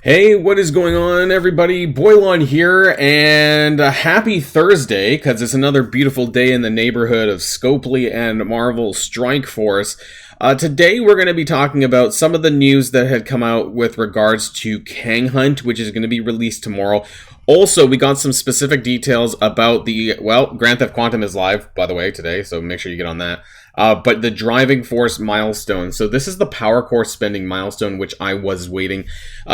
Hey, what is going on, everybody? Boilon here, and a happy Thursday, because it's another beautiful day in the neighborhood of Scopely and Marvel Strike Force. Today, we're going to be talking about some of the news that had come out with regards to KANG Hunt, which is going to be released tomorrow. Also, we got some specific details about Grand Theft Quantum is live, by the way, today, so make sure you get on that. But the driving force milestone. So this is the power core spending milestone, which I was waiting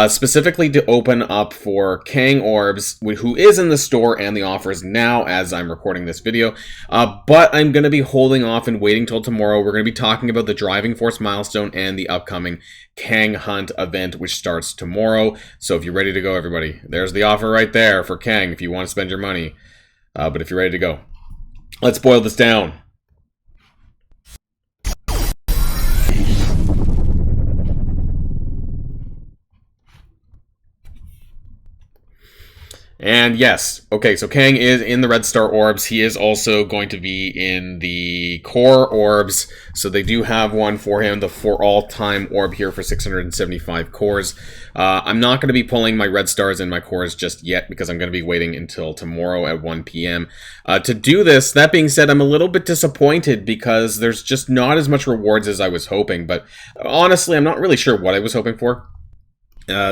specifically to open up for KANG Orbs, who is in the store and the offers now as I'm recording this video. But I'm going to be holding off and waiting till tomorrow. We're going to be talking about the driving force milestone and the upcoming KANG Hunt event, which starts tomorrow. So if you're ready to go, everybody, there's the offer right there for KANG if you want to spend your money. But if you're ready to go, let's boil this down. And yes, okay, so KANG is in the Red Star Orbs. He is also going to be in the Core Orbs. So they do have one for him, the For All Time Orb here for 675 cores. I'm not going to be pulling my Red Stars and my cores just yet because I'm going to be waiting until tomorrow at 1 p.m. To do this. That being said, I'm a little bit disappointed because there's just not as much rewards as I was hoping. But honestly, I'm not really sure what I was hoping for.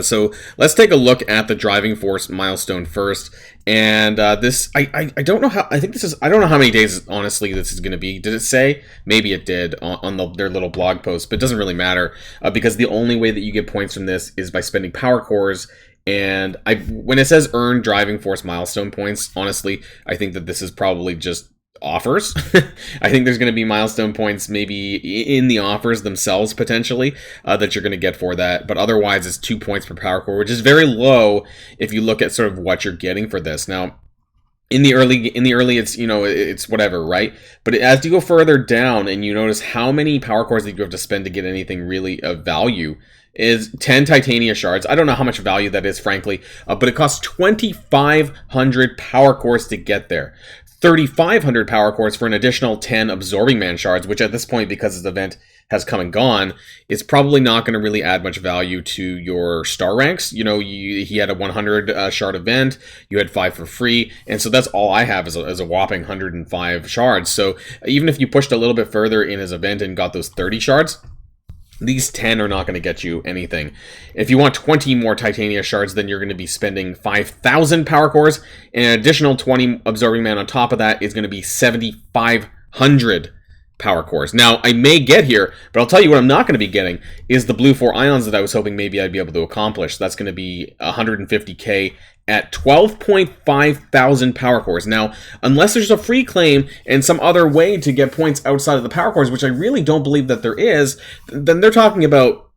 So let's take a look at the driving force milestone first. And this, I don't know how, I think this is, I don't know how many days, honestly, this is going to be. Did it say? Maybe it did on their little blog post, but it doesn't really matter because the only way that you get points from this is by spending power cores. And when it says earn driving force milestone points, honestly, I think that this is probably just offers. I think there's going to be milestone points maybe in the offers themselves potentially that you're going to get for that, but otherwise it's 2 points per power core, which is very low if you look at sort of what you're getting for this. Now in the early it's, you know, it's whatever, right? But as you go further down and you notice how many power cores that you have to spend to get anything really of value is 10 titania shards. I don't know how much value that is, frankly, but it costs 2,500 power cores to get there. 3,500 power cores for an additional 10 absorbing man shards, which at this point, because this event has come and gone, is probably not going to really add much value to your star ranks. You know, he had a 100 shard event, you had 5 for free, and so that's all I have is a whopping 105 shards. So even if you pushed a little bit further in his event and got those 30 shards, these 10 are not going to get you anything. If you want 20 more titania shards, then you're going to be spending 5,000 power cores, and an additional 20 absorbing man on top of that is going to be 7,500 power cores. Now, I may get here, but I'll tell you what I'm not going to be getting is the blue 4 ions that I was hoping maybe I'd be able to accomplish. That's going to be 150k at 12.5 thousand power cores. Now, unless there's a free claim and some other way to get points outside of the power cores, which I really don't believe that there is, then they're talking about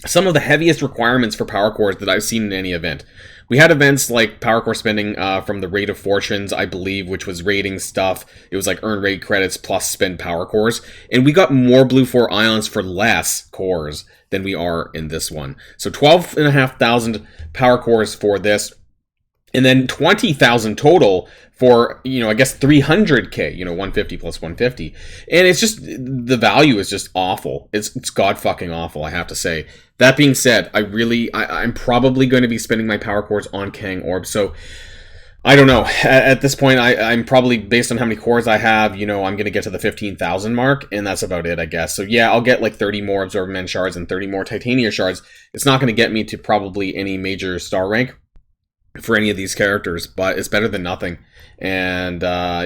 some of the heaviest requirements for power cores that I've seen in any event. We had events like power core spending from the Raid of Fortunes, I believe, which was raiding stuff. It was like earn raid credits plus spend power cores. And we got more blue 4 ions for less cores than we are in this one. So 12,500 power cores for this. And then 20,000 total for, you know, I guess 300k, you know, 150 plus 150. And it's just, the value is just awful. It's god fucking awful, I have to say. That being said, I'm probably going to be spending my power cores on KANG Orb. So I don't know. At this point, I'm probably, based on how many cores I have, you know, I'm going to get to the 15,000 mark, and that's about it, I guess. So yeah, I'll get like 30 more Absorbing Man shards and 30 more Titania shards. It's not going to get me to probably any major star rank for any of these characters, but it's better than nothing. And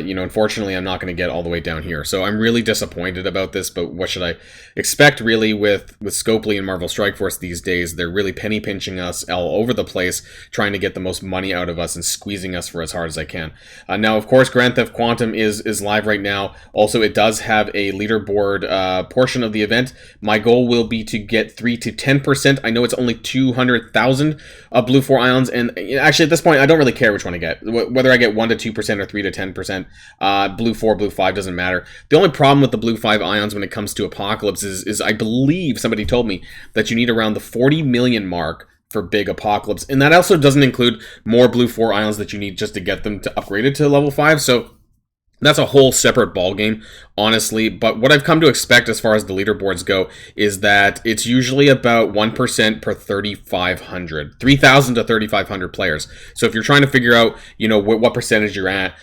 you know, unfortunately, I'm not going to get all the way down here, so I'm really disappointed about this. But what should I expect, really, with Scopely and Marvel Strike Force these days? They're really penny pinching us all over the place, trying to get the most money out of us and squeezing us for as hard as I can. Now, of course, Grand Theft Quantum is live right now. Also, it does have a leaderboard portion of the event. My goal will be to get 3 to 10%. I know it's only 200,000 blue 4 ions, and actually at this point, I don't really care which one I get. Whether I get 1 to 2% or 3 to 10%, blue 4, blue 5 doesn't matter. The only problem with the blue 5 ions when it comes to Apocalypse is I believe somebody told me that you need around the 40 million mark for big Apocalypse, and that also doesn't include more blue 4 ions that you need just to get them to upgrade it to level 5. So That's a whole separate ballgame, honestly. But what I've come to expect as far as the leaderboards go is that it's usually about 1% per 3,500, 3,000 to 3,500 players. So if you're trying to figure out, what percentage you're at,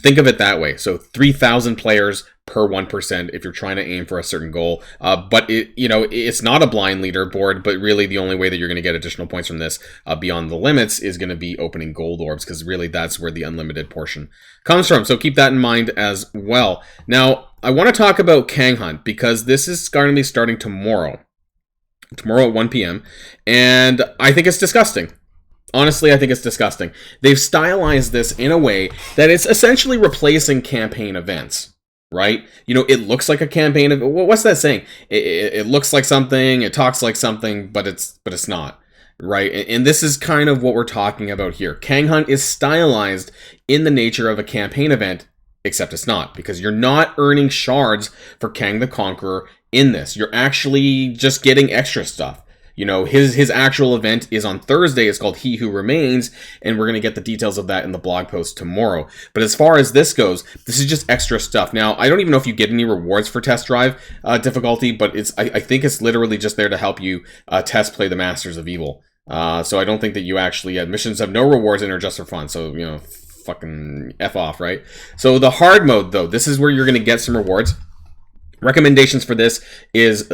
think of it that way. So 3,000 players per 1% if you're trying to aim for a certain goal. But it's not a blind leaderboard, but really the only way that you're going to get additional points from this beyond the limits is going to be opening gold orbs, because really that's where the unlimited portion comes from. So keep that in mind as well. Now, I want to talk about Kang Hunt, because this is going to be starting tomorrow at 1 p.m. And I think it's disgusting. Honestly, I think it's disgusting. They've stylized this in a way that it's essentially replacing campaign events, right? It looks like a campaign event. What's that saying? It looks like something, it talks like something, but it's not, right? And this is kind of what we're talking about here. Kang Hunt is stylized in the nature of a campaign event, except it's not, because you're not earning shards for Kang the Conqueror in this. You're actually just getting extra stuff. His actual event is on Thursday. It's called He Who Remains, and we're going to get the details of that in the blog post tomorrow. But as far as this goes, this is just extra stuff. Now, I don't even know if you get any rewards for test drive difficulty, but I think it's literally just there to help you test play the Masters of Evil. So I don't think that you actually... missions have no rewards and are just for fun, so, fucking F off, right? So the hard mode, though, this is where you're going to get some rewards. Recommendations for this is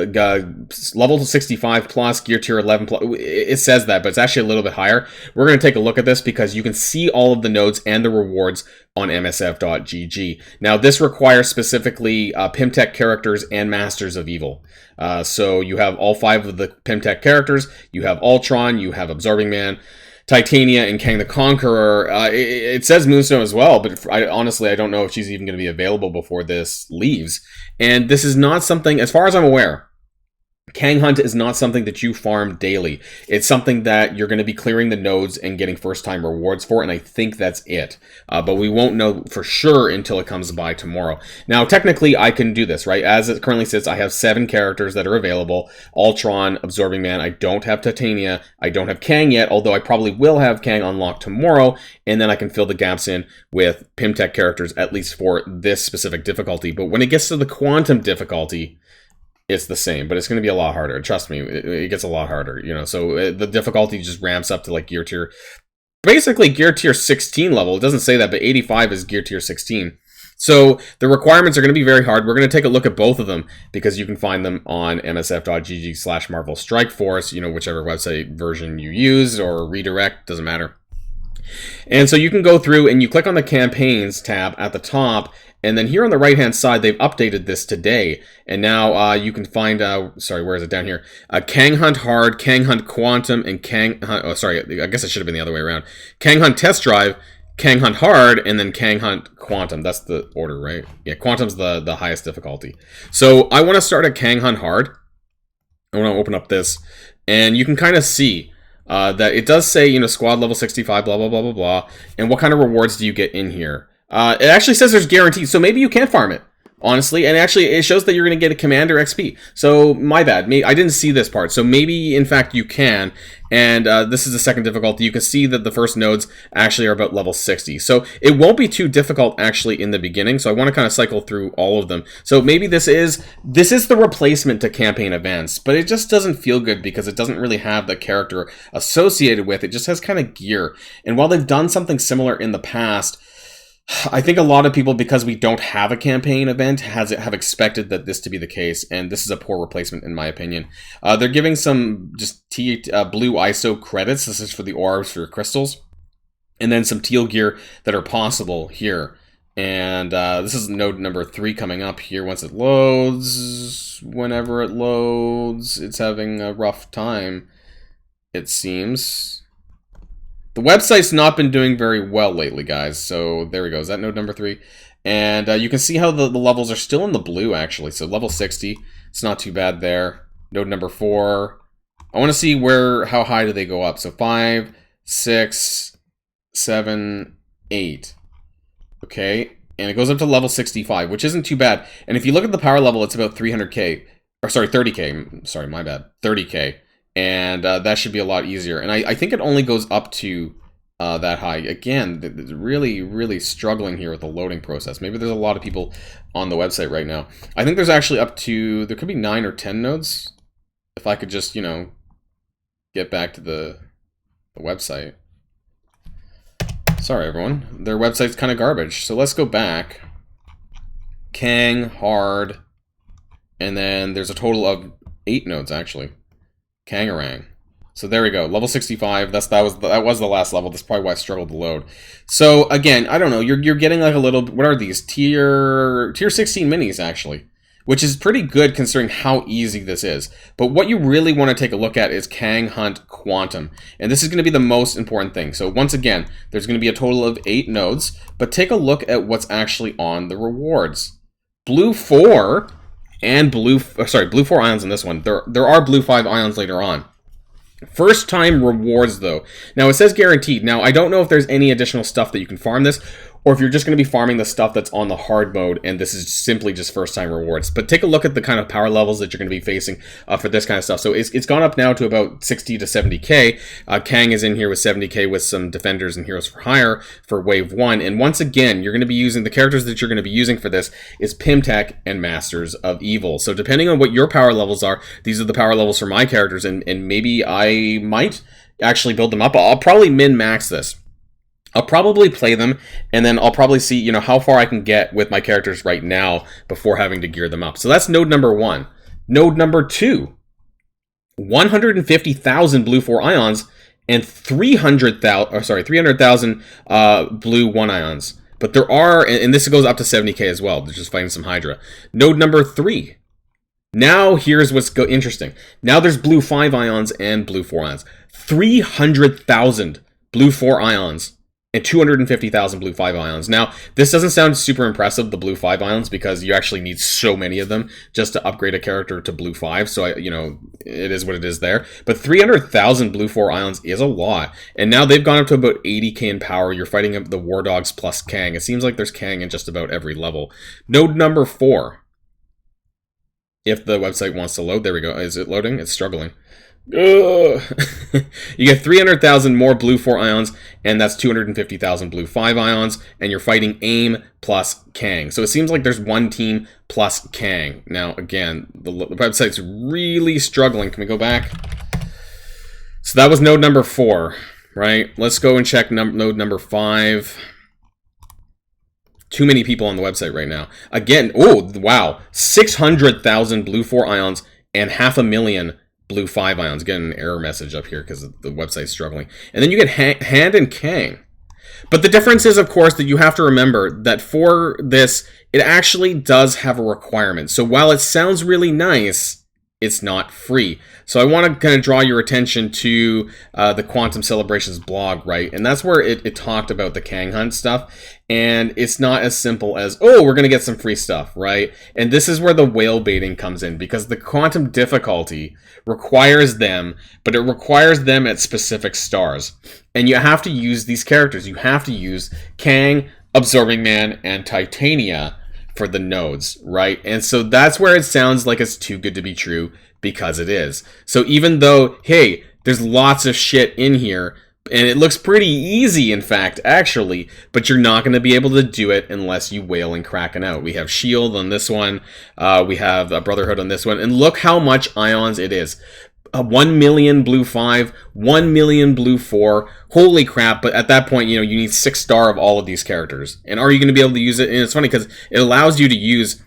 level 65 plus, gear tier 11 plus. It says that, but it's actually a little bit higher. We're going to take a look at this because you can see all of the nodes and the rewards on msf.gg. Now, this requires specifically Pimtech characters and Masters of Evil. So you have all 5 of the Pimtech characters. You have Ultron, you have Absorbing Man, Titania, and Kang the Conqueror. It says Moonstone as well, but honestly, I don't know if she's even going to be available before this leaves. And this is not something, as far as I'm aware, Kang Hunt is not something that you farm daily. It's something that you're going to be clearing the nodes and getting first-time rewards for, and I think that's it. But we won't know for sure until it comes by tomorrow. Now, technically, I can do this, right? As it currently sits, I have 7 characters that are available. Ultron, Absorbing Man. I don't have Titania. I don't have Kang yet, although I probably will have Kang unlocked tomorrow, and then I can fill the gaps in with Pimtech characters, at least for this specific difficulty. But when it gets to the Quantum difficulty, it's the same, but it's going to be a lot harder. Trust me, it gets a lot harder, so the difficulty just ramps up to like gear tier, basically gear tier 16 level. It doesn't say that, but 85 is gear tier 16. So the requirements are going to be very hard. We're going to take a look at both of them because you can find them on msf.gg/Marvel Strike Force, whichever website version you use, or redirect, doesn't matter. And so you can go through and you click on the campaigns tab at the top, and then here on the right hand side they've updated this today, and now you can find where is it down here? Kang Hunt Hard, Kang Hunt Quantum, and Kang Hunt, I guess it should have been the other way around. Kang Hunt Test Drive, Kang Hunt Hard, and then Kang Hunt Quantum. That's the order, right? Yeah, Quantum's the highest difficulty. So I want to start at Kang Hunt Hard. I want to open up this, and you can kind of see that it does say, squad level 65, blah, blah, blah, blah, blah. And what kind of rewards do you get in here? It actually says there's guaranteed, so maybe you can farm it, honestly. And actually, it shows that you're going to get a Commander XP. So, my bad. I didn't see this part. So, maybe, in fact, you can. And this is the second difficulty. You can see that the first nodes actually are about level 60. So, it won't be too difficult, actually, in the beginning. So, I want to kind of cycle through all of them. So, maybe this is the replacement to campaign events. But it just doesn't feel good because it doesn't really have the character associated with it. It just has kind of gear. And while they've done something similar in the past, I think a lot of people, because we don't have a campaign event, have expected that this to be the case, and this is a poor replacement in my opinion. They're giving some just blue ISO credits. This is for the orbs, for crystals, and then some teal gear that are possible here. And this is node number 3 coming up here once it loads. Whenever it loads, it's having a rough time, it seems. The website's not been doing very well lately, guys. So there we go. Is that node number 3? And you can see how the levels are still in the blue, actually. So level 60, it's not too bad there. Node number 4. I want to see how high do they go up. So 5, 6, 7, 8. Okay, and it goes up to level 65, which isn't too bad. And if you look at the power level, it's about 300k. Or sorry, 30k. Sorry, my bad. 30k. And that should be a lot easier. And I think it only goes up to that high. Again, really, really struggling here with the loading process. Maybe there's a lot of people on the website right now. I think there's actually up to, there could be 9 or 10 nodes. If I could just, you know, get back to the website. Sorry, everyone. Their website's kind of garbage. So let's go back. Kang, hard, and then there's a total of 8 nodes, actually. Kangarang. So there we go, level 65. That was the last level. That's probably why I struggled to load. So again, I don't know. You're getting like a little. What are these tier 16 minis actually, which is pretty good considering how easy this is. But what you really want to take a look at is Kang Hunt Quantum, and this is going to be the most important thing. So once again, there's going to be a total of 8 nodes, but take a look at what's actually on the rewards. Blue 4 and blue 4 ions in this one. There are blue 5 ions later on. First time rewards though. Now it says guaranteed. Now I don't know if there's any additional stuff that you can farm this, or if you're just going to be farming the stuff that's on the hard mode and this is simply just first time rewards. But take a look at the kind of power levels that you're going to be facing for this kind of stuff. So it's gone up now to about 60 to 70k. Kang is in here with 70k with some defenders and heroes for hire for wave 1. And once again, you're going to be using the characters that you're going to be using for this is Pimtech and Masters of Evil. So depending on what your power levels are, these are the power levels for my characters, and maybe I might actually build them up. I'll probably min-max this. I'll probably play them, and then I'll probably see, you know, how far I can get with my characters right now before having to gear them up. So that's node number 1. Node number 2, 150,000 blue 4 ions and 300,000 blue 1 ions. But there are, and this goes up to 70k as well. They're just fighting some Hydra. Node number 3. Now here's what's interesting. Now there's blue 5 ions and blue 4 ions. 300,000 blue 4 ions. And 250,000 blue 5 ions. Now, this doesn't sound super impressive, the blue 5 ions, because you actually need so many of them just to upgrade a character to blue 5. So, you know, it is what it is there. But 300,000 blue 4 ions is a lot. And now they've gone up to about 80k in power. You're fighting the War Dogs plus Kang. It seems like there's Kang in just about every level. Node number 4. If the website wants to load. There we go. Is it loading? It's struggling. You get 300,000 more blue 4 ions, and that's 250,000 blue 5 ions, and you're fighting AIM plus Kang. So it seems like there's one team plus Kang. Now, again, the website's really struggling. Can we go back? So that was node number 4, right? Let's go and check node number 5. Too many people on the website right now. Again, oh, wow. 600,000 blue 4 ions and 500,000 blue 5 ions. Getting an error message up here because the website's struggling. And then you get Hand and Kang. But the difference is, of course, that you have to remember that for this, it actually does have a requirement. So while it sounds really nice, it's not free. So I want to kind of draw your attention to the Quantum Celebrations blog, right? And that's where it talked about the Kang Hunt stuff. And it's not as simple as, oh, we're going to get some free stuff, right? And this is where the whale baiting comes in, because the quantum difficulty requires them, but it requires them at specific stars. And you have to use these characters. You have to use Kang, Absorbing Man, and Titania for the nodes, right? And so that's where it sounds like it's too good to be true, because it is. So even though, hey, there's lots of shit in here, and it looks pretty easy, in fact, actually, but you're not going to be able to do it unless you wail and Kraken out. We have Shield on this one, we have Brotherhood on this one, and look how much ions it is. 1 million blue 5, 1 million blue 4. Holy crap, but at that point, you know, you need 6 star of all of these characters. And are you going to be able to use it? And it's funny because it allows you to use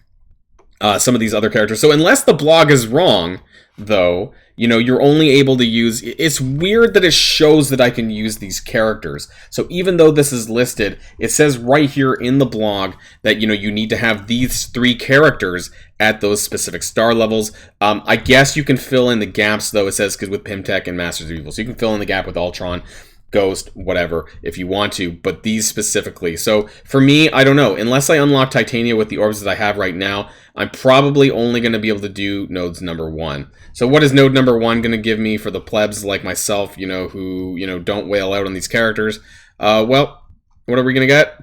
some of these other characters. So unless the blog is wrong, though, you know, you're only able to use... It's weird that it shows that I can use these characters. So even though this is listed, it says right here in the blog that, you know, you need to have these 3 characters at those specific star levels. I guess you can fill in the gaps, though, it says, because with Pimtech and Masters of Evil. So you can fill in the gap with Ultron, Ghost, whatever, if you want to, but these specifically. So for me, I don't know. Unless I unlock Titania with the orbs that I have right now, I'm probably only going to be able to do nodes number 1. So what is node number 1 going to give me for the plebs like myself, you know, who, you know, don't wail out on these characters? Well, what are we going to get?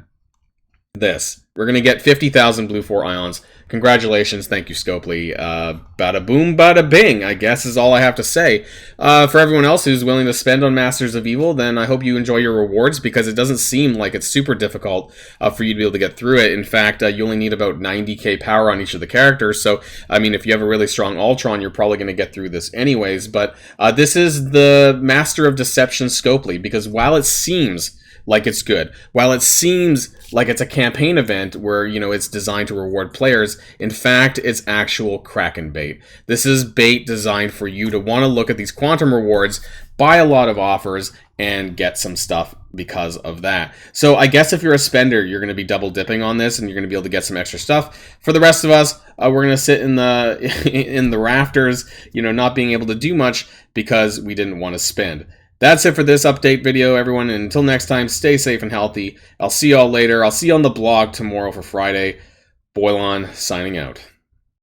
This. We're going to get 50,000 blue 4 ions. Congratulations. Thank you, Scopely. Bada boom, bada bing, I guess is all I have to say. For everyone else who's willing to spend on Masters of Evil, then I hope you enjoy your rewards, because it doesn't seem like it's super difficult for you to be able to get through it. In fact, you only need about 90k power on each of the characters. So, I mean, if you have a really strong Ultron, you're probably going to get through this anyways. But this is the Master of Deception Scopely, because while it seems like it's good, while it seems like it's a campaign event where, you know, it's designed to reward players, in fact, it's actual Kraken bait. This is bait designed for you to want to look at these quantum rewards, buy a lot of offers, and get some stuff because of that. So I guess if you're a spender, you're going to be double dipping on this, and you're going to be able to get some extra stuff. For the rest of us, we're going to sit in the rafters, you know, not being able to do much because we didn't want to spend. That's it for this update video, everyone. And until next time, stay safe and healthy. I'll see y'all later. I'll see you on the blog tomorrow for Friday. Boilon signing out.